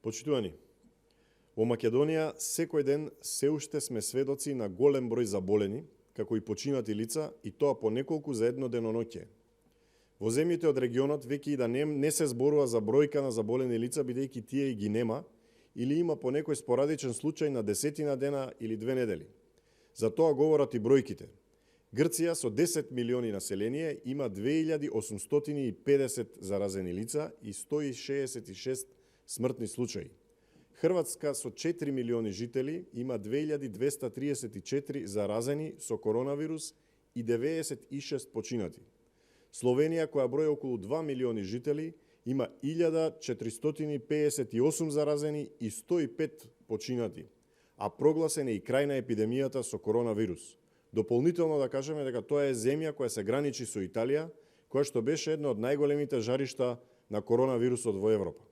Почитувани, во Македонија секој ден се уште сме сведоци на голем број заболени, како и починати лица, и тоа по неколку за едно деноноќе. Во земјите од регионот веќе и да не се зборува за бројка на заболени лица, бидејќи тие и ги нема, или има по некој спорадичен случај на десетина дена или 2 недели. За тоа говорат и бројките. Грција со 10 милиони население има 2850 заразени лица и 166 смртни случаи. Хрватска со 4 милиони жители има 2234 заразени со коронавирус и 96 починати. Словенија, која брои околу 2 милиони жители, има 1458 заразени и 105 починати, а прогласен е и крај на епидемијата со коронавирус. Дополнително да кажеме дека тоа е земја која се граничи со Италија, која што беше едно од најголемите жаришта на коронавирусот во Европа.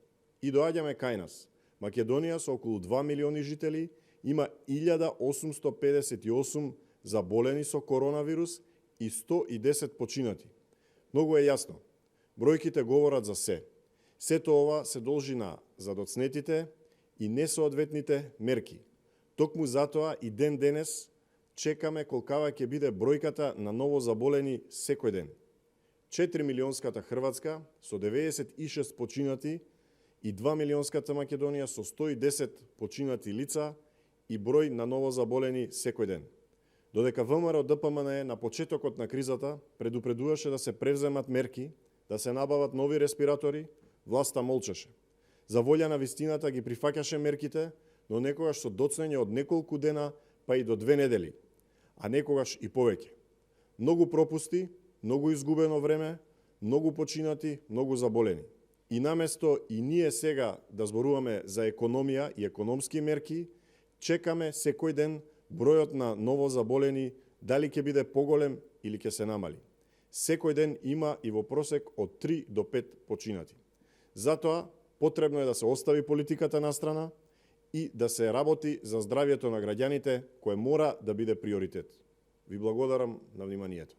И доаѓаме кај нас. Македонија со околу 2 милиони жители има 1858 заболени со коронавирус и 110 починати. Многу е јасно. Бројките говорат за се. Сето ова се должи на задоцнетите и несоодветните мерки. Токму затоа и ден денес чекаме колкава ќе биде бројката на ново заболени секој ден. 4 милионската Хрватска со 96 починати и 2 милионската Македонија со 110 починати лица и број на ново заболени секој ден. Додека ВМРО ДПМН на почетокот на кризата предупредуваше да се превземат мерки, да се набават нови респиратори, власта молчеше. За волја на вистината ги прифаќаше мерките, но некогаш со доцнење од неколку дена па и до 2 недели, а некогаш и повеќе. Многу пропусти, многу изгубено време, многу починати, многу заболени. И наместо и ние сега да зборуваме за економија и економски мерки, чекаме секој ден бројот на ново заболени дали ќе биде поголем или ќе се намали. Секој ден има и во просек од 3 до 5 починати. Затоа потребно е да се остави политиката на страна и да се работи за здравјето на граѓаните, кое мора да биде приоритет. Ви благодарам на вниманието.